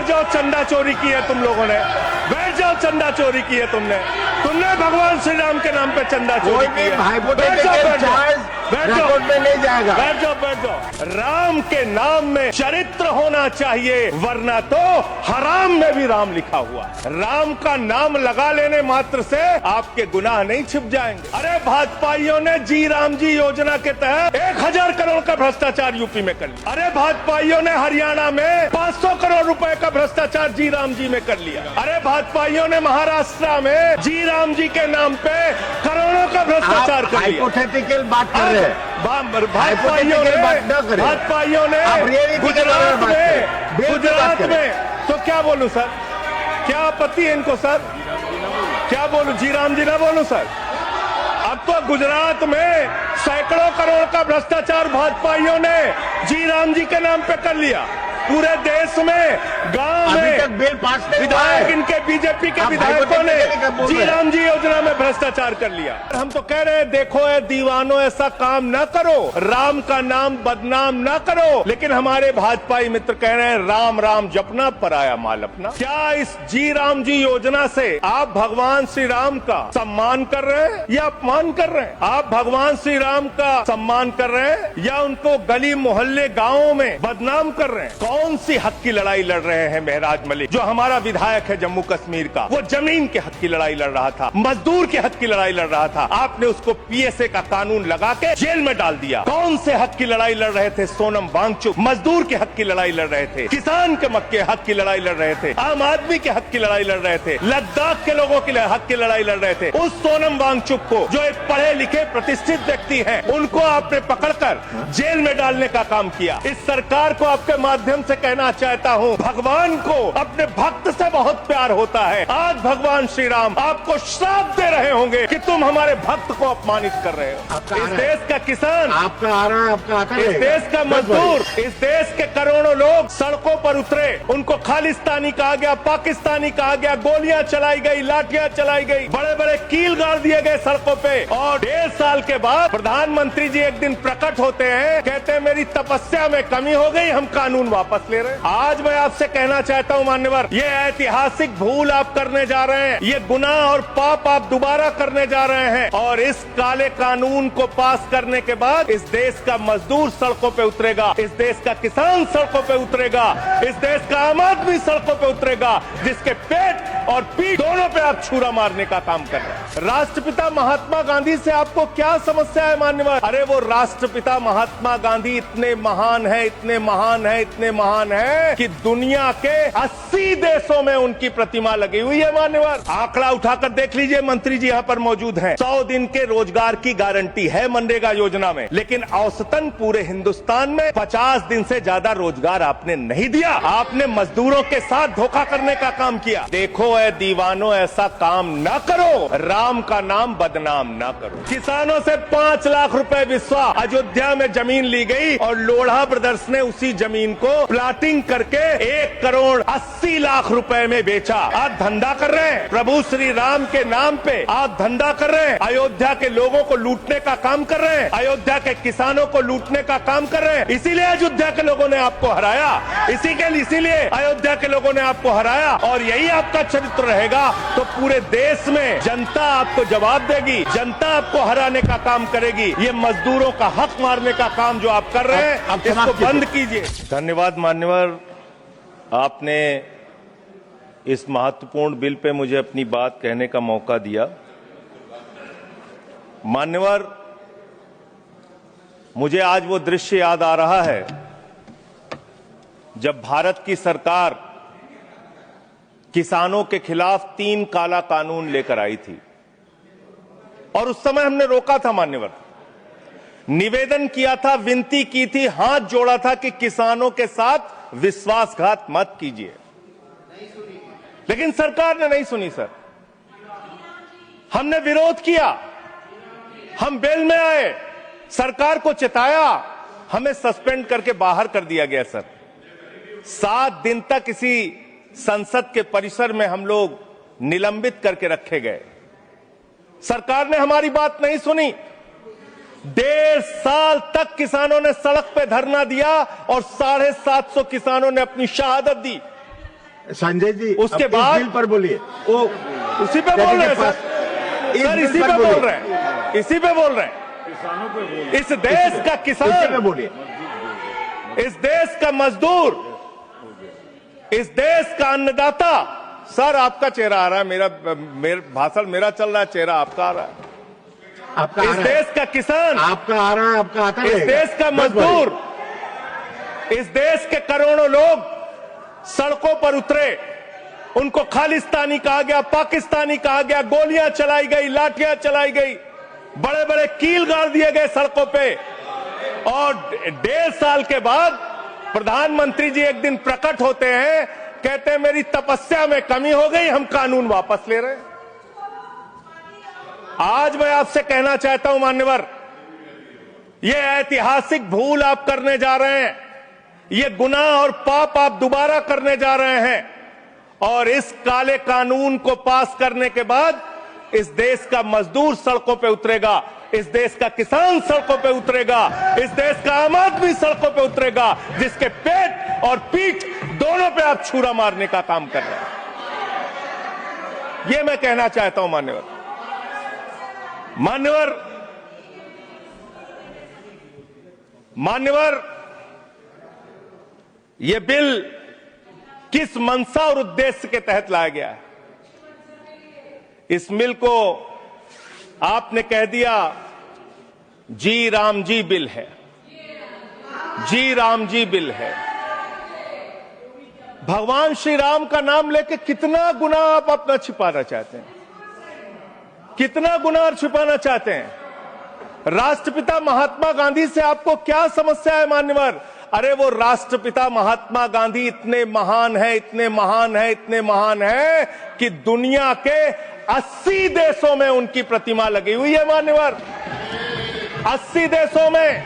जाओ, चंदा चोरी की है तुम लोगों ने, बैठ जाओ, चंदा चोरी की है तुमने भगवान श्री राम के नाम पे चंदा चोरी की है। बैठ जाओ, बैठ जाओ, में नहीं जाएगा। बैठ जाओ, बैठ जाओ। राम के नाम में चरित्र होना चाहिए, वरना तो हराम में भी राम लिखा हुआ। राम का नाम लगा लेने मात्र से आपके गुनाह नहीं छिप जाएंगे। अरे भाजपाइयों ने जी राम जी योजना के तहत 1000 करोड़ का भ्रष्टाचार यूपी में कर लिया। अरे भाजपाइयों ने हरियाणा में 500 करोड़ रुपए का भ्रष्टाचार जी राम जी में कर लिया। अरे भाजपाइयों ने महाराष्ट्र में जी राम जी के नाम पे करोड़ों का भ्रष्टाचार कर लिया। हाइपोथेटिकल बात कर रहे हैं। भाजपाइयों ने गुजरात में तो क्या बोलूं सर, क्या आपत्ति है इनको सर, क्या बोलूं, जी राम जी ना बोलूं सर। अब तो गुजरात में सैकड़ों करोड़ का भ्रष्टाचार भाजपाइयों ने जी राम जी के नाम पे कर लिया। पूरे देश में गांव में बिल पास विधायक इनके बीजेपी के विधायकों ने जी राम जी योजना में भ्रष्टाचार कर लिया। हम तो कह रहे हैं, देखो ए दीवानों, ऐसा काम न करो, राम का नाम बदनाम न करो। लेकिन हमारे भाजपाई मित्र कह रहे हैं राम राम जपना पराया माल अपना। क्या इस जी राम जी योजना से आप भगवान श्री राम का सम्मान कर रहे हैं या अपमान कर रहे हैं? आप भगवान श्री राम का सम्मान कर रहे हैं या उनको गली मोहल्ले गाँवों में बदनाम कर रहे हैं? कौन सी हक की लड़ाई लड़ रहे हैं महराज मलिक, जो हमारा विधायक है जम्मू कश्मीर का? वो जमीन के हक की लड़ाई लड़ रहा था, मजदूर के हक की लड़ाई लड़ रहा था। आपने उसको पीएसए का कानून लगा के जेल में डाल दिया। कौन से हक की लड़ाई लड़ रहे थे? सोनम वांगचुक मजदूर के हक की लड़ाई लड़ रहे थे, किसान के मक्के हक की लड़ाई लड़ रहे थे, आम आदमी के हक की लड़ाई लड़ रहे थे, लद्दाख के लोगों के हक की लड़ाई लड़ रहे थे। उस सोनम वांगचुक को, जो एक पढ़े लिखे प्रतिष्ठित व्यक्ति है, उनको आपने पकड़कर जेल में डालने का काम किया। इस सरकार को आपके माध्यम से कहना चाहता हूं, भगवान को अपने भक्त से बहुत प्यार होता है। आज भगवान श्री राम आपको श्राप दे रहे होंगे कि तुम हमारे भक्त को अपमानित कर रहे हो। इस देश का किसान आपका आ रहा है, आपका आता है, इस देश का मजदूर, इस देश के करोड़ों लोग सड़कों पर उतरे, उनको खालिस्तानी कहा गया, पाकिस्तानी कहा गया, गोलियां चलाई गई, लाठियां चलाई गई, बड़े बड़े कील गाड़ दिए गए सड़कों पे। और 1.5 साल के बाद प्रधानमंत्री जी एक दिन प्रकट होते हैं, कहते हैं मेरी तपस्या में कमी हो गई, हम कानून वापस ले रहे हैं। आज मैं आपसे कहना चाहता हूं मान्यवर, ये ऐतिहासिक भूल आप करने जा रहे हैं, ये गुनाह और पाप आप दोबारा करने जा रहे हैं। और इस काले कानून को पास करने के बाद इस देश का मजदूर सड़कों पे उतरेगा, इस देश का किसान सड़कों पे उतरेगा, इस देश का आम आदमी सड़कों पे उतरेगा, जिसके पेट और पीठ दोनों पे आप छुरा मारने का काम कर रहे हैं। राष्ट्रपिता महात्मा गांधी से आपको क्या समस्या है मान्यवर? अरे वो राष्ट्रपिता महात्मा गांधी इतने महान है, इतने महान है, इतने महान है कि दुनिया के 80 देशों में उनकी प्रतिमा लगी हुई है मान्यवर। आंकड़ा उठाकर देख लीजिए, मंत्री जी यहाँ पर मौजूद हैं। 100 दिन के रोजगार की गारंटी है मनरेगा योजना में, लेकिन औसतन पूरे हिंदुस्तान में 50 दिन से ज्यादा रोजगार आपने नहीं दिया। आपने मजदूरों के साथ धोखा करने का काम किया। देखो ऐ दीवानों, ऐसा काम न करो, राम का नाम बदनाम न करो। किसानों से 5 लाख रुपए विश्वा अयोध्या में जमीन ली गई और लोढ़ा ब्रदर्स ने उसी जमीन को प्लाटिंग करके 1 करोड़ 80 लाख रुपए में बेचा। आप धंधा कर रहे हैं, प्रभु श्री राम के नाम पे आप धंधा कर रहे हैं, अयोध्या के लोगों को लूटने का काम कर रहे हैं, अयोध्या के किसानों को लूटने का काम कर रहे हैं। इसीलिए अयोध्या के लोगों ने आपको हराया, इसीलिए अयोध्या के लोगों ने आपको हराया। और यही आपका चरित्र रहेगा तो पूरे देश में जनता आपको जवाब देगी, जनता आपको हराने का काम करेगी। ये मजदूरों का हक मारने का काम जो आप कर रहे हैं, इसको बंद कीजिए। धन्यवाद मान्यवर, आपने इस महत्वपूर्ण बिल पे मुझे अपनी बात कहने का मौका दिया। मान्यवर, मुझे आज वो दृश्य याद आ रहा है जब भारत की सरकार किसानों के खिलाफ 3 काला कानून लेकर आई थी, और उस समय हमने रोका था मान्यवर, निवेदन किया था, विनती की थी, हाथ जोड़ा था कि किसानों के साथ विश्वासघात मत कीजिए। लेकिन सरकार ने नहीं सुनी सर। हमने विरोध किया, हम बेल में आए, सरकार को चिताया, हमें सस्पेंड करके बाहर कर दिया गया सर। 7 दिन तक इसी संसद के परिसर में हम लोग निलंबित करके रखे गए। सरकार ने हमारी बात नहीं सुनी। 1.5 साल तक किसानों ने सड़क पे धरना दिया और 750 किसानों ने अपनी शहादत दी। संजय जी उसके अब बाद इस बिल पर बोलिए। वो उसी पे बोल रहे हैं सर, सर इसी पे बोल रहे हैं, इसी पे बोल रहे हैं। इस देश का किसान, बोलिए, इस देश का मजदूर, इस देश का अन्नदाता। सर आपका चेहरा आ रहा है, मेरा भाषण मेरा चल रहा है, चेहरा आपका आ रहा है। आपका इस देश का किसान, आपका आ रहा है, आपका आता इस रहेगा। देश का मजदूर, इस देश के करोड़ों लोग सड़कों पर उतरे, उनको खालिस्तानी कहा गया, पाकिस्तानी कहा गया, गोलियां चलाई गई, लाठियां चलाई गई, बड़े बड़े कील गाड़ दिए गए सड़कों पे। और 1.5 साल के बाद प्रधानमंत्री जी एक दिन प्रकट होते हैं, कहते हैं मेरी तपस्या में कमी हो गई, हम कानून वापस ले रहे हैं। आज मैं आपसे कहना चाहता हूं मान्यवर, यह ऐतिहासिक भूल आप करने जा रहे हैं, ये गुनाह और पाप आप दोबारा करने जा रहे हैं। और इस काले कानून को पास करने के बाद इस देश का मजदूर सड़कों पे उतरेगा, इस देश का किसान सड़कों पे उतरेगा, इस देश का आम आदमी सड़कों पे उतरेगा, जिसके पेट और पीठ दोनों पे आप छुरा मारने का काम कर रहे हैं। यह मैं कहना चाहता हूं मान्यवर। मान्यवर, यह बिल किस मंशा और उद्देश्य के तहत लाया गया है? इस बिल को आपने कह दिया जी राम जी बिल है, जी राम जी बिल है। भगवान श्री राम का नाम लेके कितना गुनाह आप अपना छिपाना चाहते हैं, कितना गुनाह छिपाना चाहते हैं? राष्ट्रपिता महात्मा गांधी से आपको क्या समस्या है मान्यवर? अरे वो राष्ट्रपिता महात्मा गांधी इतने महान है, इतने महान है, इतने महान है कि दुनिया के 80 देशों में उनकी प्रतिमा लगी हुई है मान्यवर, 80 देशों में।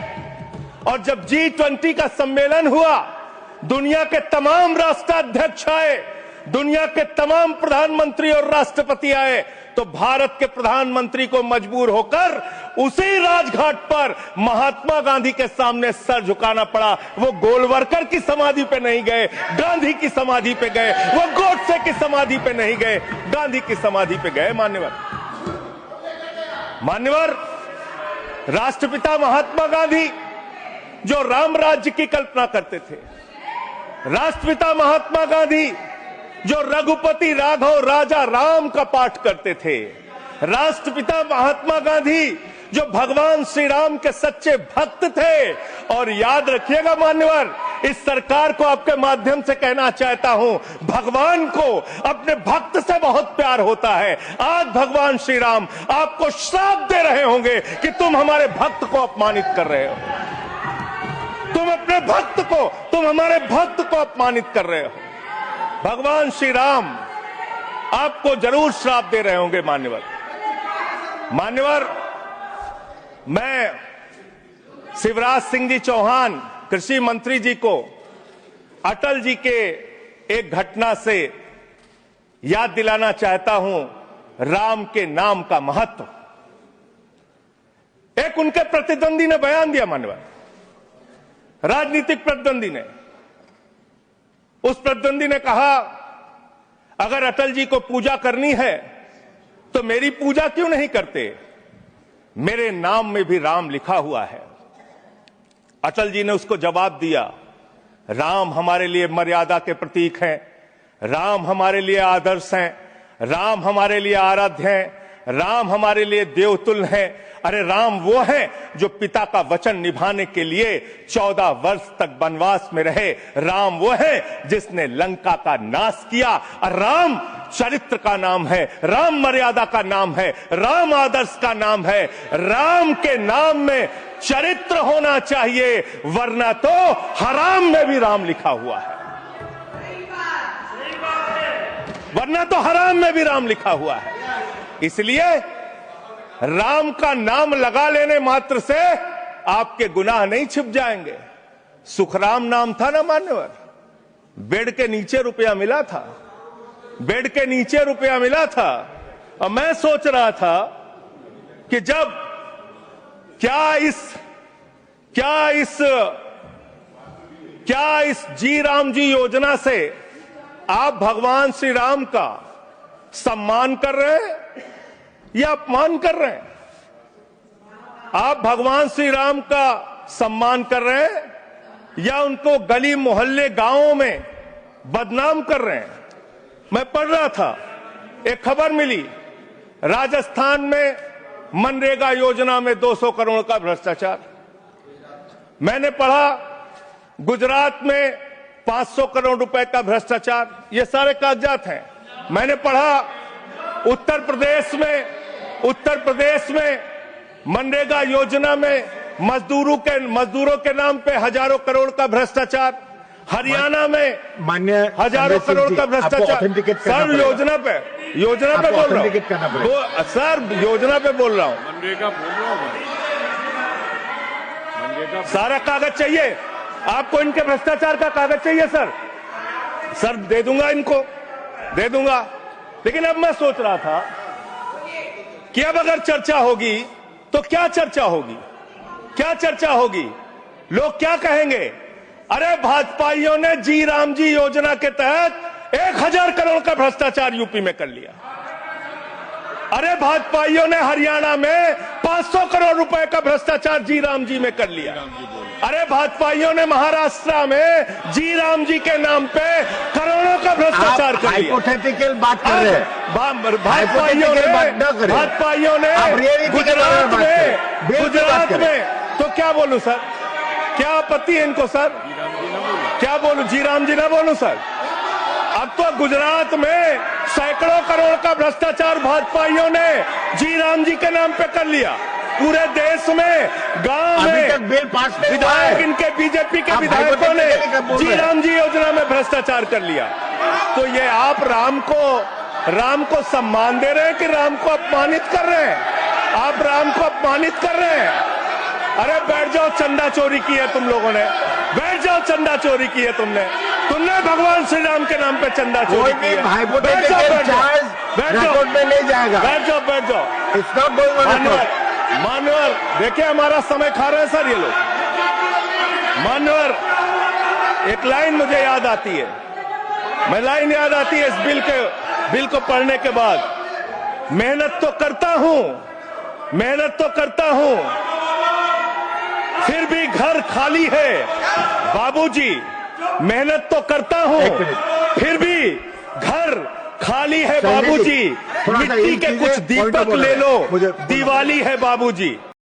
और जब G20 का सम्मेलन हुआ, दुनिया के तमाम राष्ट्राध्यक्ष आए, दुनिया के तमाम प्रधानमंत्री और राष्ट्रपति आए, तो भारत के प्रधानमंत्री को मजबूर होकर उसी राजघाट पर महात्मा गांधी के सामने सर झुकाना पड़ा। वो गोलवरकर की समाधि पे नहीं गए, गांधी की समाधि पे गए। वो गोडसे की समाधि पे नहीं गए, गांधी की समाधि पे गए मान्यवर। राष्ट्रपिता महात्मा गांधी जो राम राज्य की कल्पना करते थे, राष्ट्रपिता महात्मा गांधी जो रघुपति राघव राजा राम का पाठ करते थे, राष्ट्रपिता महात्मा गांधी जो भगवान श्री राम के सच्चे भक्त थे। और याद रखिएगा मान्यवर, इस सरकार को आपके माध्यम से कहना चाहता हूं, भगवान को अपने भक्त से बहुत प्यार होता है। आज भगवान श्री राम आपको श्राप दे रहे होंगे कि तुम हमारे भक्त को अपमानित कर रहे हो, तुम अपने भक्त को, तुम हमारे भक्त को अपमानित कर रहे हो। भगवान श्री राम आपको जरूर श्राप दे रहे होंगे मान्यवर। मैं शिवराज सिंह जी चौहान कृषि मंत्री जी को अटल जी के एक घटना से याद दिलाना चाहता हूं, राम के नाम का महत्व। एक उनके प्रतिद्वंदी ने बयान दिया मान्यवर, राजनीतिक प्रतिद्वंदी ने। उस प्रतिद्वंदी ने कहा अगर अटल जी को पूजा करनी है तो मेरी पूजा क्यों नहीं करते, मेरे नाम में भी राम लिखा हुआ है। अटल जी ने उसको जवाब दिया, राम हमारे लिए मर्यादा के प्रतीक हैं, राम हमारे लिए आदर्श हैं, राम हमारे लिए आराध्य हैं, राम हमारे लिए देवतुल्य हैं। अरे राम वो हैं जो पिता का वचन निभाने के लिए 14 वर्ष तक वनवास में रहे। राम वो हैं जिसने लंका का नाश किया। और राम चरित्र का नाम है, राम मर्यादा का नाम है, राम आदर्श का नाम है। राम के नाम में चरित्र होना चाहिए, वरना तो हराम में भी राम लिखा हुआ है, वरना तो हराम में भी राम लिखा हुआ है। इसलिए राम का नाम लगा लेने मात्र से आपके गुनाह नहीं छिप जाएंगे। सुखराम नाम था ना मान्यवर, बेड के नीचे रुपया मिला था, बेड के नीचे रुपया मिला था। और मैं सोच रहा था कि जब क्या इस जी राम जी योजना से आप भगवान श्री राम का सम्मान कर रहे हैं या अपमान कर रहे हैं? आप भगवान श्री राम का सम्मान कर रहे हैं या उनको गली मोहल्ले गांवों में बदनाम कर रहे हैं? मैं पढ़ रहा था, एक खबर मिली, राजस्थान में मनरेगा योजना में 200 करोड़ का भ्रष्टाचार। मैंने पढ़ा गुजरात में 500 करोड़ रुपए का भ्रष्टाचार। ये सारे कागजात हैं। मैंने पढ़ा उत्तर प्रदेश में मनरेगा योजना में मजदूरों के नाम पे हजारों करोड़ का भ्रष्टाचार। हरियाणा में मान्य हजारों करोड़ का भ्रष्टाचार। सर योजना पे बोल रहा हूँ सर, योजना पे बोल रहा हूँ। मनरेगा बोल रहा हूँ, मनरेगा सारा कागज चाहिए आपको, इनके भ्रष्टाचार का कागज चाहिए सर दे दूंगा, इनको दे दूंगा। लेकिन अब मैं सोच रहा था कि अब अगर चर्चा होगी तो क्या चर्चा होगी? लोग क्या कहेंगे? अरे भाजपाइयों ने जी राम जी योजना के तहत 1000 करोड़ का भ्रष्टाचार यूपी में कर लिया। अरे भाजपाइयों ने हरियाणा में 500 करोड़ रुपए का भ्रष्टाचार जी राम जी में कर लिया। अरे भाजपाइयों ने महाराष्ट्र में जी राम जी के नाम पे करोड़ों का भ्रष्टाचार कर लिया। हाइपोथेटिकल बात कर रहे हैं। भाजपाइयों ने गुजरात में तो क्या बोलूं सर? क्या आपत्ति है इनको सर? क्या बोलूं? जी राम जी ना बोलूं सर? अब तो गुजरात में सैकड़ों करोड़ का भ्रष्टाचार भाजपाइयों ने जी राम जी के नाम पे कर लिया। पूरे देश में गांव में बिल पास नहीं हुआ है। विधायक इनके बीजेपी के विधायकों ने जी राम जी योजना में भ्रष्टाचार कर लिया। तो ये आप राम को सम्मान दे रहे हैं कि राम को अपमानित कर रहे हैं? आप राम को अपमानित कर रहे हैं। अरे बैठ जाओ, चंदा चोरी की है तुम लोगों ने। बैठ जाओ, चंदा चोरी की है तुमने भगवान श्री राम के नाम पे चंदा चोरी की है। बैठ जाओ, में नहीं जाएगा। बैठ जाओ। It's not going on. मानवर देखिए, हमारा समय खा रहे हैं सर ये लोग। मानवर, एक लाइन मुझे याद आती है, इस बिल को पढ़ने के बाद। मेहनत तो करता हूं, फिर भी घर खाली है बाबूजी। मेहनत तो करता हूं, फिर भी घर खाली है बाबूजी। मिट्टी के कुछ दीपक ले लो, दिवाली है बाबूजी।